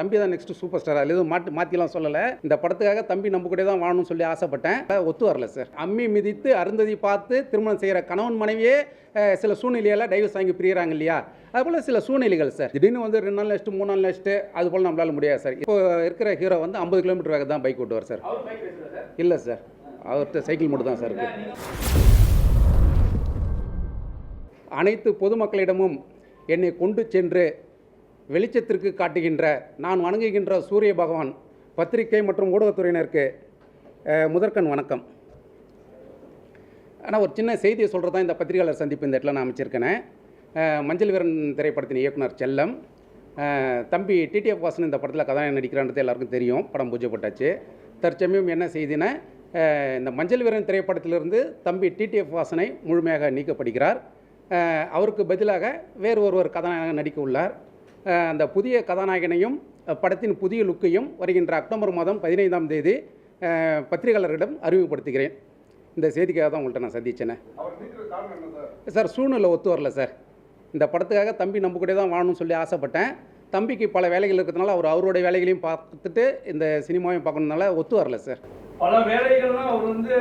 தம்பி தான் next super star. அது எதுவும் மாற்றிலாம் சொல்லலை. இந்த படத்துக்காக தம்பி நம்ம கூட தான் வாழணும்னு சொல்லி ஆசைப்பட்டேன். ஒத்து வரல சார். அம்மி மிதித்து அருந்ததி பார்த்து திருமணம் செய்கிற கணவன் மனைவியே சில சூழ்நிலையெல்லாம் டைவர்ஸ் வாங்கி பிரிகிறாங்க இல்லையா, அதுபோல் சில சூழ்நிலைகள் சார். திடீர்னு வந்து 2 நாள் நெக்ஸ்ட்டு 3 நாள் நெக்ஸ்ட்டு அது போல் நம்மளால முடியாது சார். இப்போ இருக்கிற ஹீரோ வந்து 50 கிலோமீட்டர் வேக தான் பைக் ஓட்டுவார் சார். இல்லை சார், அவர்கிட்ட சைக்கிள் மட்டும் தான் சார் இருக்குது. அனைத்து பொதுமக்களிடமும் என்னை கொண்டு சென்று வெளிச்சத்திற்கு காட்டுகின்ற நான் வணங்குகின்ற சூரிய பகவான் பத்திரிகை மற்றும் ஊடகத்துறையினருக்கு முதற்கண் வணக்கம். ஆனால் ஒரு சின்ன செய்தியை சொல்கிறது தான் இந்த பத்திரிகையாளர் சந்திப்பு இந்த இடத்துல நான் அமைச்சிருக்கேன். மஞ்சள் வீரன் திரைப்படத்தின் இயக்குனர் செல்லம், தம்பி டிடிஎஃப் வாசன் இந்த படத்தில் கதாநாயகன் நடிக்கிறான்றது எல்லாருக்கும் தெரியும். படம் பூஜை போட்டாச்சு. தற்சமயம் என்ன செய்தினா, இந்த மஞ்சள் வீரன் திரைப்படத்திலிருந்து தம்பி டிடிஎஃப் வாசனை முழுமையாக நீக்கப்படுகிறார். அவருக்கு பதிலாக வேறு ஒருவர் கதாநாயகன் நடிக்க உள்ளார். அந்த புதிய கதாநாயகனையும் படத்தின் புதிய லுக்கையும் வருகின்ற அக்டோபர் மாதம் 15ஆம் தேதி பத்திரிகையாளர்களிடம் அறிமுகப்படுத்துகிறேன். இந்த செய்திக்காக தான் உங்கள்கிட்ட நான் சந்திச்சேனே சார். சூழ்நிலை ஒத்து வரல சார். இந்த படத்துக்காக தம்பி நம்ம கூட தான் வாழணும்னு சொல்லி ஆசைப்பட்டேன். தம்பிக்கு பல வேலைகள் இருக்கிறதுனால அவருடைய வேலைகளையும் பார்த்துட்டு இந்த சினிமாவையும் பார்க்கணுனால ஒத்து வரல சார். பல வேலைகள்லாம் அவர் வந்து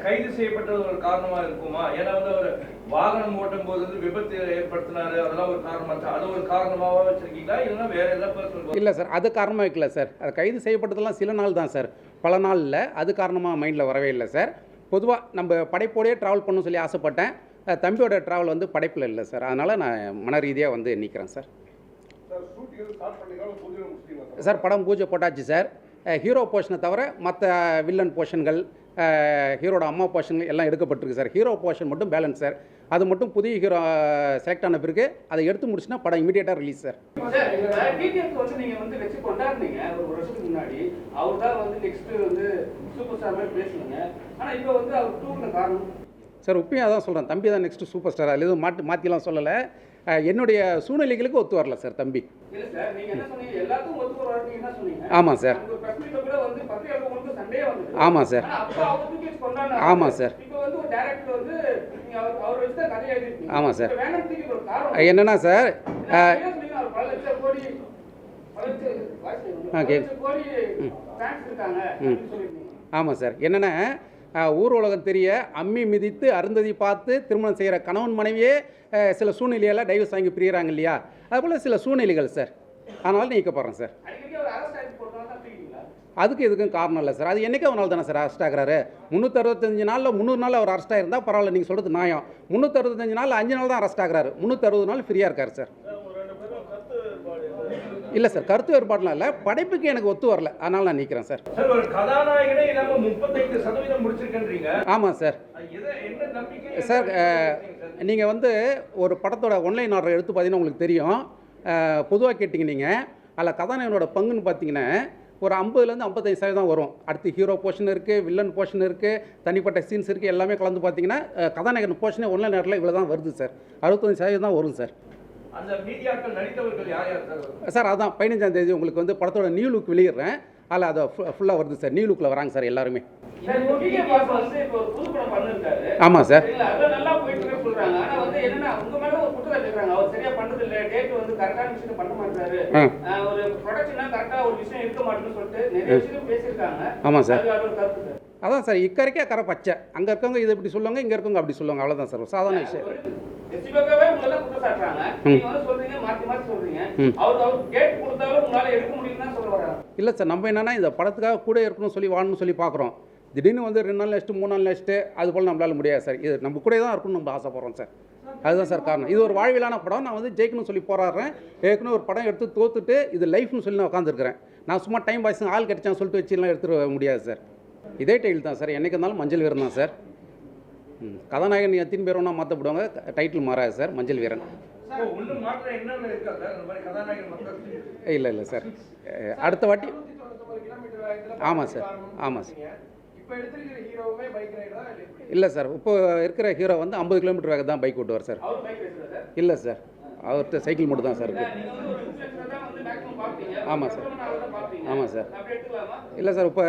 கைது செய்யப்பட்டது ஒரு காரணமாக இருக்குமா? ஏன்னா வந்து அவர் வாகனம் ஓட்டும் போது வந்து விபத்து ஏற்படுத்தினாரு, அதெல்லாம் ஒரு காரணமாக, அது ஒரு காரணமாக வச்சிருக்கீங்களா, இல்லைன்னா வேற ஏதாவது? இல்லை சார், அது காரணமாக வைக்கல சார். அது கைது செய்யப்பட்டதெல்லாம் சில நாள் தான் சார், பல நாள் இல்லை. அது காரணமாக மைண்டில் வரவே இல்லை சார். பொதுவாக நம்ம படைப்போடையே ட்ராவல் பண்ணணும்னு சொல்லி ஆசைப்பட்டேன். தம்பியோட ட்ராவல் வந்து படைப்பில் இல்லை சார். அதனால் நான் மன ரீதியாக வந்து நிற்கிறேன் சார். சார் படம் பூஜை போட்டாச்சு சார். ஹீரோ போர்ஷனை தவிர மற்ற வில்லன் போர்ஷன்கள், ஹீரோட அம்மா போர்ஷன்கள் எல்லாம் எடுக்கப்பட்டிருக்கு சார். ஹீரோ போர்ஷன் மட்டும் பேலன்ஸ் சார். அது மட்டும் புதிய ஹீரோ செலக்ட் ஆன பிறகு அதை எடுத்து முடிச்சுன்னா படம் இமீடியட்டாக ரிலீஸ் சார். நீங்கள் வந்து வச்சு கொண்டாடுனீங்க ஒரு வருஷத்துக்கு முன்னாடி. அவர் தான் வந்து நெக்ஸ்ட் வந்து சூப்பர் ஸ்டார் மாதிரி பேசுனீங்க. ஆனால் இப்போ வந்து அவர் டூக்குன காரணம் சார் உப்பையும் அதான் சொல்கிறேன். தம்பி தான் நெக்ஸ்ட் சூப்பர் ஸ்டார். அது எதுவும் மாற்றிலாம் சொல்லலை. என்னுடைய சூழ்நிலைகளுக்கு ஒத்து வரல சார் தம்பி. ஆமாம் சார், ஆமாம் சார், ஆமாம் சார், ஆமாம் சார். என்னன்னா சார், ஆமாம் சார், என்னென்னா ஊர் உலகம் தெரிய அம்மி மிதித்து அருந்ததி பார்த்து திருமணம் செய்கிற கணவன் மனைவியே சில சூழ்நிலையெல்லாம் டைவர்ஸ் வாங்கி பிரிகிறாங்க இல்லையா, அதுபோல் சில சூழ்நிலைகள் சார். அதனால நீக்கப்படுறேன் சார். அதுக்கு எதுக்கும் காரணம் இல்லை சார். அது என்றைக்கே ஒரு நாள் தானே சார் அரெஸ்ட் ஆகிறாரு. 365 நாளில் 300 நாள் அவர் அரெஸ்ட் ஆகிருந்தால் பரவாயில்ல, நீங்கள் சொல்கிறது நியாயம். 365 நாளில் 5 நாள் தான் அரெஸ்ட் ஆகிறாரு. 360 நாள் ஃப்ரீயாக இருக்கார் சார். இல்லை சார், கருத்து வேறுபாடுலாம் இல்லை, படைப்புக்கு எனக்கு ஒத்து வரல, அதனால் நான் நிற்கிறேன் சார். ஆமாம் சார். சார் நீங்கள் வந்து ஒரு படத்தோட ஒன்லைன் ஆர்டர் எடுத்து பார்த்தீங்கன்னா உங்களுக்கு தெரியும். பொதுவாக கேட்டிங்க நீங்கள், அதில் கதாநாயகனோட பங்குன்னு பார்த்தீங்கன்னா ஒரு 50% 55% வரும். அடுத்து ஹீரோ போர்ஷன் இருக்குது, வில்லன் போர்ஷன் இருக்குது, தனிப்பட்ட சீன்ஸ் இருக்குது, எல்லாமே கலந்து பார்த்தீங்கன்னா கதாநாயகன் போர்ஷனே ஒன்லைன் ஆர்டரில் இவ்வளோ தான் வருது சார். 65% தான் வரும் சார். சார் அதான் 15ஆம் தேதி உங்களுக்கு வந்து படத்தோட நியூ லுக் வெளியிடுறேன். அதில் அதை ஃபுல்லாக வருது சார். நியூ லுக்கில் வராங்க சார் எல்லாருமே. ஆமாம் சார். ஆமாம் சார், அதான் சார். இக்கரைக்கே கரை பச்சை. அங்கே இருக்கவங்க இதை இப்படி சொல்லுவாங்க, இங்கே இருக்கவங்க அப்படி சொல்லுவாங்க, அவ்வளோதான் சார். சாதாரண விஷயம். இல்லை சார், நம்ம என்னன்னா இந்த படத்துக்காக கூட இருக்கணும்னு சொல்லி வாழணும்னு சொல்லி பார்க்குறோம். திடீர்னு வந்து 2 நாள் நெக்ஸ்ட்டு 3 நாள் நெக்ஸ்ட்டு அது போல் நம்மளால முடியாது சார். இது நம்ம கூட தான் இருக்கணும்னு நம்ம ஆசைப்படுறோம் சார். அதுதான் சார் காரணம். இது ஒரு வாழ்விலான படம். நான் வந்து ஜெயிக்கணும்னு சொல்லி போராடுறேன். ஏற்கனவே ஒரு படம் எடுத்து தோத்துட்டு இது லைஃப்னு சொல்லி நான் உட்காந்துருக்கிறேன். நான் சும்மா டைம் பாய்ஸ் ஆள் கிடைச்சான்னு சொல்லிட்டு வச்சுலாம் எடுத்துட முடியாது சார். இதே டைட்டில் தான் சார். என்றைக்கு இருந்தாலும் மஞ்சள் வீரன் தான் சார். கதாநாயகன் எத்தனை பேர் ஒன்றா மாற்றப்படுவாங்க, டைட்டில் மாறாது சார். மஞ்சள் வீரன். இல்லை இல்லை சார், அடுத்த வாட்டி. ஆமாம் சார், ஆமாம் சார். இல்லை சார், இப்போ இருக்கிற ஹீரோ வந்து 50 கிலோமீட்டர் வேக தான் பைக் ஓட்டுவார் சார். இல்லை சார், அவர்கிட்ட சைக்கிள் மட்டும் தான் சார் இருக்குது. ஆமாம் சார், ஆமாம் சார். இல்லை சார், இப்போ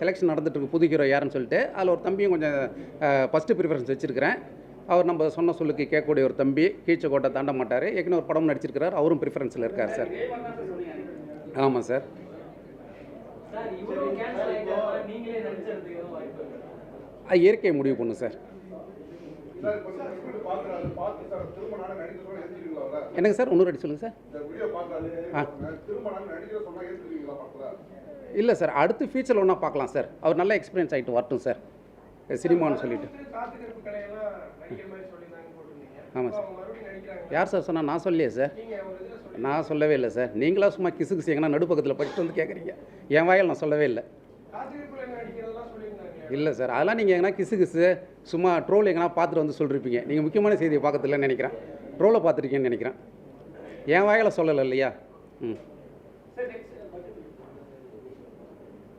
செலெக்ஷன் நடந்துகிட்ருக்கு புது ஹீரோ யாருன்னு சொல்லிட்டு. அதில் ஒரு தம்பியும் கொஞ்சம் ஃபஸ்ட்டு ப்ரிஃபரன்ஸ் வச்சுருக்கிறேன். அவர் நம்ம சொன்ன சொல்லுக்கு கேட்கக்கூடிய ஒரு தம்பி. கீழ்ச்சக்கோட்டை தாண்ட மாட்டார். ஏற்கனவே ஒரு படம் நடிச்சிருக்கிறார். அவரும் ப்ரிஃபரன்ஸில் இருக்கார் சார். ஆமாம் சார். சார் இவரும் கேன்சல் ஆயிட்டாருன்னா நீங்களே நடிச்சதுக்கு எதுவும் வாய்ப்பு இருக்கா? இயற்கையை முடிவு பண்ணும் சார். சார் இப்போ ஸ்கிரிப்ட் பார்க்குறாரு பார்த்து சார் திரும்ப நானும் நடிக்க சொன்னால் ஏற்றுக்குவீங்களா? என்னங்க சார் இன்னொரு வாட்டி சொல்லுங்கள் சார். இந்த வீடியோ பார்க்குறாரு திரும்ப நானும் நடிக்கிற சொன்னால் ஏற்றுக்குவீங்களா படத்தில்? இல்லை சார், அடுத்து ஃபியூச்சரில் ஒன்றா பார்க்கலாம் சார். அவர் நல்லா எக்ஸ்பீரியன்ஸ் ஆகிட்டு வரட்டும் சார் சினிமான்னு சொல்லிட்டு. காத்துக்கிருப்பு கலையெல்லாம் நடிக்கிற மாதிரி சொல்லியிருந்தாங்க போட்டிருந்தீங்க. ஆமாம் சார். அவங்க மறுபடியும் நடிக்கிறாங்க. யார் சார் சொன்னால்? நான் சொல்லலையே சார். நீங்க ஒரு இதில் சொல்லி நான் சொல்லவே இல்லை சார். நீங்களா சும்மா கிசு கிசு எங்கன்னா நடுப்பக்கத்தில் படிச்சுட்டு வந்து கேட்குறீங்க. என் வாயில் நான் சொல்லவே இல்லை. காத்துக்கிருப்புல நடிக்கிறதெல்லாம் சொல்லியிருந்தாங்க. இல்லை சார், அதெல்லாம் நீங்கள் எங்கன்னா கிசு கிசு சும்மா ட்ரோல் எங்கன்னா பார்த்துட்டு வந்து சொல்லிருப்பீங்க. நீங்கள் முக்கியமான செய்தியை பார்க்கறதில்லன்னு நினைக்கிறேன். ட்ரோலை பார்த்துருக்கீங்கன்னு நினைக்கிறேன். என் வாயில் சொல்லலை இல்லையா? ம்,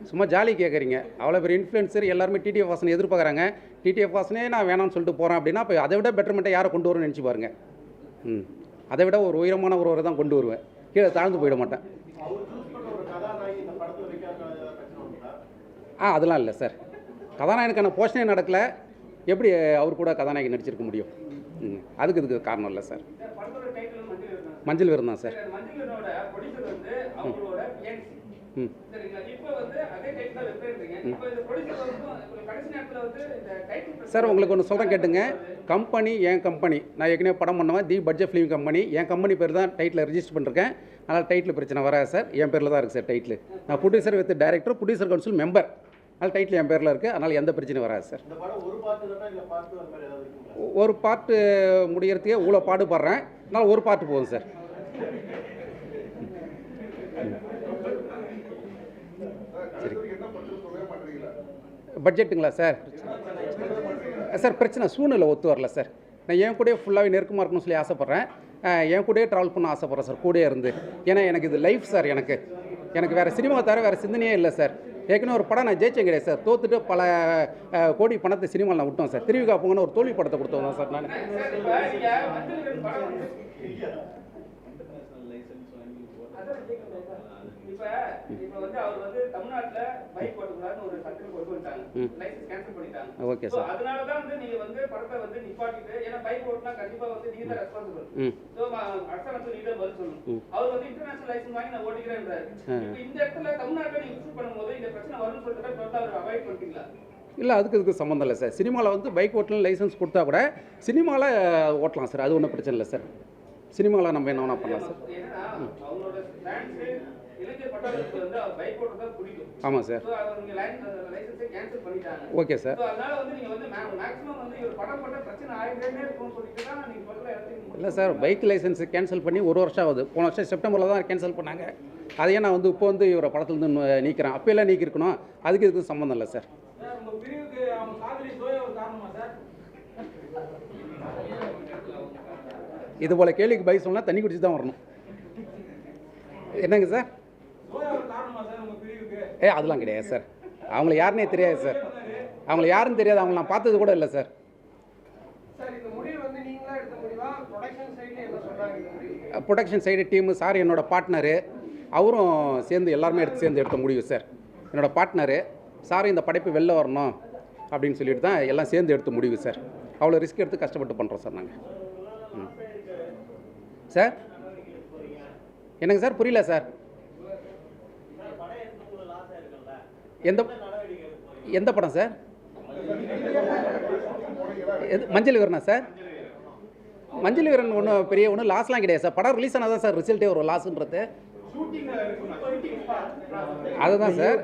சும்மா ஜாலி கேட்குறீங்க. அவ்வளோ பெரிய இன்ஃப்ளூயன்சர் எல்லாருமே டிடிஎஃப் வாசனை எதிர்பார்க்குறாங்க. டிடிஎஃப் வாசனே நான் வேணாம்னு சொல்லிட்டு போகிறேன் அப்படின்னா அப்போ அதை விட பெட்டர்மெண்ட்டை யாரை கொண்டு வரும்னு நினச்சி பாருங்கள். ம், அதை விட ஒரு உயரமான ஒருவரை தான் கொண்டு வருவேன். கீழே தாழ்ந்து போயிட மாட்டேன். அதெல்லாம் இல்லை சார். கதாநாயகனுக்கான போஷனே நடக்கலை. எப்படி அவர் கூட கதாநாயகன் நடிச்சிருக்க முடியும்? அதுக்கு இதுக்கு காரணம் இல்லை சார். படத்தோட டைட்டில் மஞ்சள் விரன் தான் சார். மஞ்சள் விரனோட ப்ரொடியூசர் வந்து அவங்களோட பிஎன்சி. ம், சரிங்களா? இப்போ வந்து அதே டைட்டில் தான் வெப்பேன்றீங்க. இப்போ இந்த ப்ரொடியூசர் வந்து கடைசி நேரத்தில் வந்து இந்த டைட்டில் சார் உங்களுக்கு ஒன்று சொல்கிறேன் கேட்டுங்க. கம்பெனி என் கம்பெனி. நான் ஏற்கனவே படம் பண்ணுவேன். தி பட்ஜெட் ஃபிலிம் கம்பெனி. என் கம்பெனி பேர் தான் டைட்டில் ரெஜிஸ்டர் பண்ணிருக்கேன். அதனால் டைட்டில் பிரச்சனை வராது சார். என் பேரில் தான் இருக்குது சார் டைட்டில். நான் producer with director, producer council member. அதனால் டைட்டில் என் பேரில் இருக்குது. அதனால் எந்த பிரச்சனையும் வராது சார். ஒரு பார்ட்டு முடிகிறதுக்கே இவ்வளோ பாடுபடுறேன். அதனால் ஒரு பார்ட்டு போதும் சார். என்ன பண்ணுறது சொல்லவே மாட்டேங்கிறீங்களா? பட்ஜெட்டுங்களா சார்? சார் பிரச்சனை சூழ்நிலை ஒத்து வரல சார். நான் என் கூடயே ஃபுல்லாகவே நெருக்கமாக இருக்கணும்னு சொல்லி ஆசைப்பட்றேன். என் கூடயே ட்ராவல் பண்ண ஆசைப்பட்றேன் சார், கூடயே இருந்து. ஏன்னா எனக்கு இது லைஃப் சார். எனக்கு வேறு சினிமா தவிர வேறு சிந்தனையே இல்லை சார். ஏற்கனவே ஒரு படம் நான் ஜெயிச்சேன் கிடையாது சார். தோத்துட்டு பல கோடி பணத்தை சினிமாவில் நான் விட்டோம் சார். திருவிக்கா போங்கன்னு ஒரு தோல்வி படத்தை கொடுத்தோம் சார் நான். இப்போ நீங்கள் மஞ்சள் விரன் படம் வந்து இப்போ வந்து அவர் வந்து தமிழ்நாட்டில் பைக் ஓட்டக்கூடாதுன்னு ஒரு சட்டம் கொண்டு வந்துட்டாங்க. லைசன்ஸ் கேன்சல் பண்ணிட்டாங்க. Okay sir. அதனால தான் வந்து நீங்க வந்து படத்தை வந்து நிப்பாட்டிட்டு, ஏன்னா பைக் ஓட்டினா கண்டிப்பா வந்து நீங்க தான் ரெஸ்பான்சிபிள். ஸோ அரசாங்கத்துக்கு நீங்க தான் பதில் சொல்லணும். அவர் வந்து இன்டர்நேஷனல் லைசன்ஸ் வாங்கி நான் ஓட்டிக்கிறேன்றாரு. இப்போ இந்த இடத்துல தமிழ்நாட்டில் நீங்க யூஸ் பண்ணும்போது இந்த பிரச்சனை வரும்னு சொல்லிட்டு டோட்டலாக அவர் அவாய்ட் பண்ணிட்டீங்களா? இல்லை, அதுக்கு சம்மந்தம் இல்லை சார். சினிமாவில் வந்து பைக் ஓட்டலாம் லைசன்ஸ் கொடுத்தா கூட சினிமாவில் ஓட்டலாம் சார். அது ஒன்றும் பிரச்சனை இல்லை சார். சினிமாவில் நம்ம என்ன வேணால் பண்ணலாம் சார். ஏன்னா அவங்களோட ஃபேன்ஸு இளைஞர் பட்டாளத்துக்கு வந்து அவர் பைக் ஓட்டுறது தான் பிடிக்கும். ஆமாம் சார். ஸோ அவர் நீங்கள் லைசன்ஸை கேன்சல் பண்ணிட்டாங்க. Okay sir. ஸோ அதனால வந்து நீங்கள் வந்து மேக்ஸிமம் வந்து இவர் படம் பண்ண பிரச்சனை ஆகிட்டே இருக்கும்னு சொல்லிட்டு தான் நீங்கள் சொல்கிற இடத்துக்கு. இல்லை சார், பைக் லைசன்ஸ் கேன்சல் பண்ணி ஒரு வருஷம் ஆகுது. போன வருஷம் செப்டம்பரில் தான் கேன்சல் பண்ணாங்க. அதையே நான் வந்து இப்போ வந்து இவரை படத்துலேருந்து நீக்கிறேன். அப்போல்லாம் நீக்கிருக்கணும். அதுக்கு இதுக்கு சம்மந்தம் இல்லை சார். சார் உங்க பிரிவுக்கு அவங்க காதலி சோயா ஒரு காரணமா சார்? இது போல் கேள்விக்கு பதில் சொன்னால் தண்ணி குடிச்சு தான் வரணும். என்னங்க சார்? சோயா ஒரு காரணமா சார் உங்க பிரிவுக்கு? அதெல்லாம் கிடையாது சார். அவங்கள யாருன்னே தெரியாது சார். அவங்கள யாருன்னு தெரியாது. அவங்கள நான் பார்த்தது கூட இல்லை சார். சார் இந்த முடிவு வந்து நீங்களா எடுத்த முடிவா? ப்ரொடக்ஷன் சைடில் என்ன சொல்றாங்க இந்த முடிவு? ப்ரொடக்ஷன் சைடு டீமு சார், என்னோடய பார்ட்னரு, அவரும் சேர்ந்து எல்லாருமே சேர்ந்து எடுத்த முடிவு சார். என்னோடய பார்ட்னரு சார் இந்த படைப்பு வெளில வரணும் அப்படின்னு சொல்லிட்டு தான் எல்லாம் சேர்ந்து எடுத்த முடிவு சார். அவ்வளோ ரிஸ்க் எடுத்து கஷ்டப்பட்டு பண்ணுறோம் சார் நாங்கள். சார் என்னங்க சார்? புரியல சார். எந்த படம் சார்? மஞ்சள் வீரனா சார்? மஞ்சள் வீரன் ஒன்றும் பெரிய ஒன்றும் லாஸ்லாம் கிடையாது சார். படம் ரிலீஸ் ஆனால் தான் சார் ரிசல்ட்டே ஒரு லாஸ்ன்றது. அதுதான் சார்.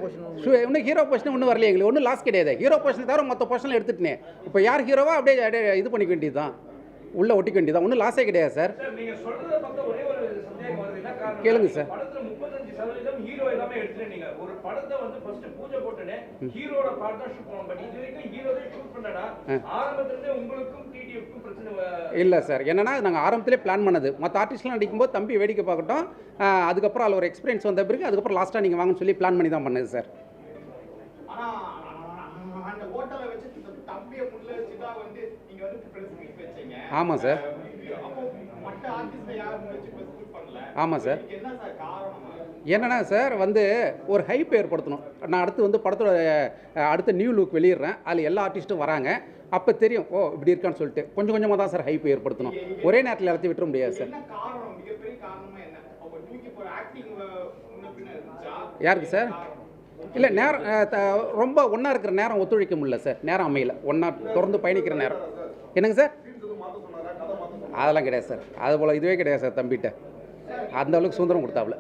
இன்னும் ஹீரோ போர்ஷன் ஒன்றும் வரலையே எங்களுக்கு. ஒன்றும் லாஸ் கிடையாது. ஹீரோ போர்ஷனை தவிர மற்ற போர்ஷனில் எடுத்துட்டேன். இப்போ யார் ஹீரோவோ அப்படியே இது பண்ணிக்க வேண்டியது தான். உள்ளே ஒட்டிக்க வேண்டியது தான். ஒன்றும் லாஸே கிடையாது சார். நீங்க சொல்றத பார்த்தா ஒரே ஒரு சந்தேகம் வருது. என்ன காரணம்? கேளுங்க சார். படத்துல 35% ஹீரோ எல்லாமே எடுத்துட்டீங்க. ஒரு படத்தை வந்து ஃபர்ஸ்ட் பூஜை போட்டுனே ஹீரோட பார்ட் தான் ஷூட் பண்ணணும். பட் இது வரைக்கும் ஹீரோ தான் ஷூட் பண்ணடா. ஆரம்பத்துல இருந்தே உங்களுக்கும் டிடிஎஃப்க்கும் பிரச்சனை இல்லை சார். என்னன்னா நாங்கள் ஆரம்பத்திலே பிளான் பண்ணது. மற்ற ஆர்டிஸ்ட்லாம் நடிக்கும்போது தம்பி வேடிக்கை பார்க்கட்டும், அதுக்கப்புறம் அதில் ஒரு எக்ஸ்பீரியன்ஸ் வந்த பிறகு அதுக்கப்புறம் லாஸ்ட்டாக நீங்கள் வாங்கன்னு சொல்லி பிளான் பண்ணி தான் பண்ணது சார். ஆமாம் சார். ஆமாம் சார். என்னன்னா சார் வந்து ஒரு ஹைப் ஏற்படுத்தணும். நான் அடுத்து வந்து படத்தோட அடுத்த நியூ லுக் வெளியிடுறேன். அதில் எல்லா ஆர்டிஸ்ட்டும் வராங்க. அப்போ தெரியும் ஓ இப்படி இருக்கான்னு சொல்லிட்டு கொஞ்சம் கொஞ்சமாக தான் சார் ஹைப் ஏற்படுத்தணும். ஒரே நேரத்தில் எல்லாத்தையும் விட்டுற முடியாது சார். யாருக்கு சார்? இல்லை நேரம் ரொம்ப ஒன்றா இருக்கிற நேரம் ஒத்துழைக்க முடியல சார். நேரம் அமையல, ஒன்றா தொடர்ந்து பயணிக்கிற நேரம். என்னங்க சார்? அதெல்லாம் கிடையாது சார். அது போல் இதுவே கிடையாது சார். தம்பிகிட்ட அந்த அளவுக்கு சுதந்திரம் கொடுத்தாப்புல.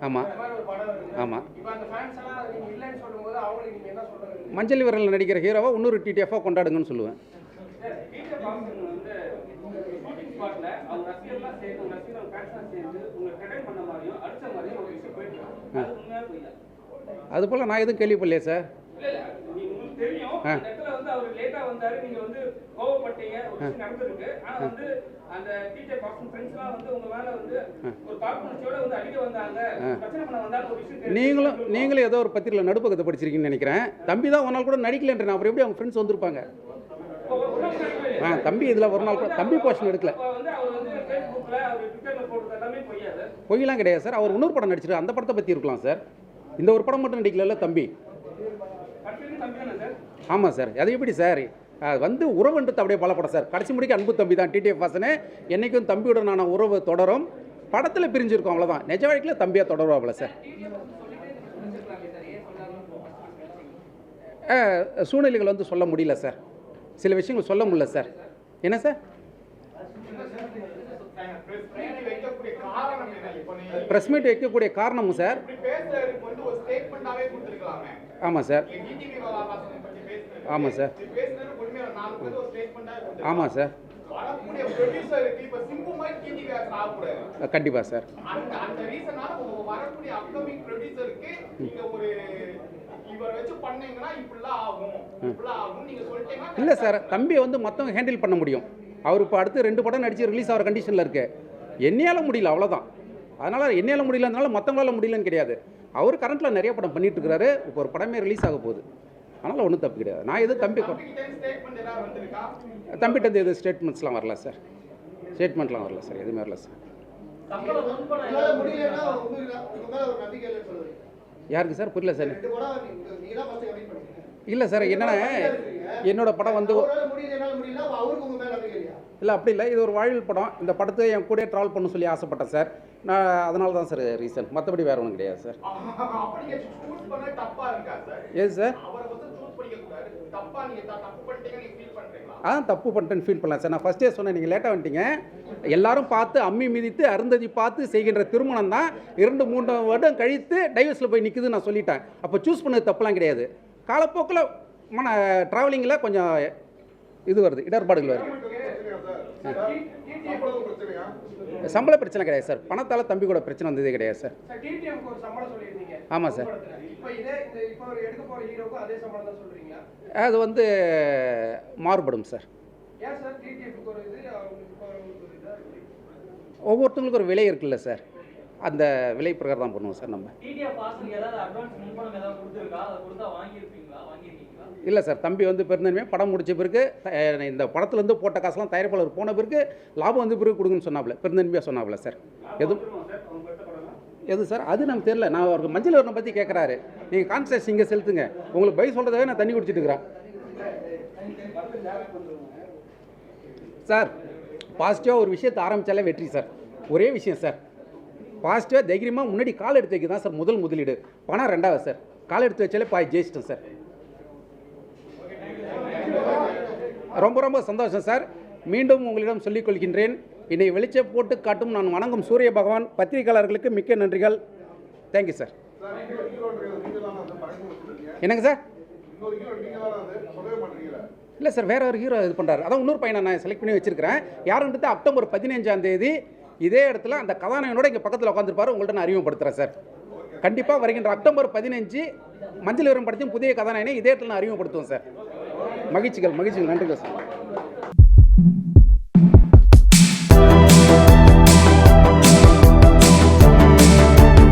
ஆமாம் ஆமாம். மஞ்சள் விரல் நடிக்கிற ஹீரோவை இன்னொரு டிடிஎஃபாக கொண்டாடுங்கன்னு சொல்லுவேன். அது போல் நான் எதுவும் கேள்விப்படலையே சார். நீங்களும் ஏதோ ஒரு பத்திரிகையில் நடுப்பக்கத்தை படிச்சிருக்கீங்கன்னு நினைக்கிறேன். தம்பி தான் ஒரு நாள் கூட நடிக்கலன்ற, அப்புறம் எப்படி அவங்க ஃப்ரெண்ட்ஸ் வந்திருப்பாங்க? தம்பி இதில் ஒரு நாள் கூட தம்பி போர்ஷன் எடுக்கல. பொய்யெல்லாம் கிடையாது சார். அவர் இன்னொரு படம் நடிச்சிரு, அந்த படத்தை பற்றி இருக்கலாம் சார். இந்த ஒரு படம் மட்டும் நடிக்கல தம்பி. ஆமாம் சார். அது எப்படி சார் வந்து உறவுன்றது அப்படியே பலப்படும் சார். கடைசி முடிக்க அன்பு தம்பி தான் டிடிஎஃப் வாசனே. என்றைக்கும் தம்பியுடனான உறவு தொடரும். படத்தில் பிரிஞ்சிருக்கோம், அவ்வளோதான். நிஜ வாழ்க்கையில் தம்பியாக தொடருவாப்ல சார். சூழ்நிலைகள் வந்து சொல்ல முடியல சார். சில விஷயங்கள் சொல்ல முடியல சார். என்ன சார்? ப்ரெஸ் மீட் வைக்கக்கூடிய காரணமும் சார். ஆமாம் சார். ஆமாம் சார். ஆமாம் சார். கண்டிப்பாக சார். இல்லை சார், தம்பியை வந்து மற்றவங்க ஹேண்டில் பண்ண முடியும். அவர் இப்போ அடுத்து 2 படம் நடித்து ரிலீஸ் ஆகிற கண்டிஷனில் இருக்கு. என்னையால் முடியல, அவ்வளோதான். அதனால் என்னையால் முடியலனால மற்றவங்களால முடியலன்னு கிடையாது. அவர் கரண்ட்டில் நிறைய படம் பண்ணிட்டு இருக்கிறாரு. இப்போ ஒரு படமே ரிலீஸ் ஆக போகுது. அதனால் ஒன்றும் தப்பு கிடையாது. நான் எதுவும் தம்பிகிட்ட எதுவும் ஸ்டேட்மெண்ட்ஸ்லாம் வரல சார். ஸ்டேட்மெண்ட்லாம் வரல சார். எதுவுமே வரல சார். யாருக்கு சார்? புரியல சார். இல்லை சார், என்னன்னா என்னோட படம் வந்து இல்லை அப்படி இல்லை. இது ஒரு வாழ்வில் படம். இந்த படத்தை என் கூட ட்ராவல் பண்ண சொல்லி ஆசைப்பட்டேன் சார். நான் அதனால தான் சார் ரீசன். மற்றபடி வேறு ஒன்றும் கிடையாது சார். ஏது சார்? தப்பு பண்ணிட்டேன்னு ஃபீல் பண்ணலாம் சார். நான் ஃபஸ்ட்டே சொன்னேன், நீங்கள் லேட்டாக வந்துட்டீங்க. எல்லாரும் பார்த்து அம்மி மிதித்து அருந்ததி பார்த்து செய்கின்ற திருமணம் தான் 2-3 வருடம் கழித்து டைவர்ஸில் போய் நிற்குதுன்னு நான் சொல்லிட்டேன். அப்போ சூஸ் பண்ணது தப்புலாம் கிடையாது. காலப்போக்கில் ட்ராவலிங்கில் கொஞ்சம் இது வருது, இடர்பாடுகள் வருது. சம்பள பிரச்சனை கிடையாது சார். பணத்தால் தம்பி கூட பிரச்சனை வந்ததே கிடையாது சார். ஆமாம் சார். அது வந்து மாறுபடும் சார். ஒவ்வொருத்தவங்களுக்கும் ஒரு விலை இருக்குல்ல சார். அந்த விலை பிரகாரம் தான் பண்ணுவோம் சார் நம்ம. இல்லை சார், தம்பி வந்து பெருந்தன்மையாக படம் முடித்த பிறகு இந்த படத்துலேருந்து போட்ட காசுலாம் தயாரிப்பாளர் போன பிறகு லாபம் வந்து பிறகு கொடுங்கன்னு சொன்னாப்புல. பெருந்தன்மையாக சொன்னாப்புல சார். எது சார்? அது நமக்கு தெரியல. நான் அவருக்கு மஞ்சள் வரனை பற்றி கேட்குறாரு. நீங்கள் கான்சன்ட்ரேஷன் இங்கே செலுத்துங்க. உங்களுக்கு பை சொல்கிறதாவே நான் தண்ணி குடிச்சிட்டு இருக்கிறேன் சார். பாசிட்டிவாக ஒரு விஷயத்தை ஆரம்பித்தாலே வெற்றி சார். ஒரே விஷயம் சார், பாசிட்டிவாக தைரியமாக முன்னாடி கால் எடுத்து வைக்க தான் சார் முதலீடு. பணம் 2வது சார். கால் எடுத்து வச்சாலே ஜெயிச்சிட்டேன் சார். ரொம்ப ரொம்ப சந்தோஷம் சார். மீண்டும் உங்களிடம் சொல்லிக் கொள்கின்றேன், என்னை வெளிச்ச போட்டு காட்டும் நான் வணங்கும் சூரிய பகவான் பத்திரிகையாளர்களுக்கு மிக்க நன்றிகள். Thank you sir. என்னங்க சார்? இல்லை சார், வேற ஒரு ஹீரோ இது பண்ணுறாரு. அதான் இன்னொரு பையனை நான் செலக்ட் பண்ணி வச்சிருக்கிறேன். யாருன்றது அக்டோபர் 15ஆம் தேதி இதே இடத்துல அந்த கதாநாயகனோட இங்கே பக்கத்தில் உட்காந்துருப்பாரு. உங்கள்கிட்ட நான் அறிமுகப்படுத்துகிறேன் சார். கண்டிப்பாக வருகின்ற அக்டோபர் 15 மஞ்சள் விரம் படத்தையும் புதிய கதாநாயகனை இதே இடத்துல நான் அறிமுகப்படுத்துவோம் சார். மகிழ்ச்சிகள். நன்றிகள் சார்.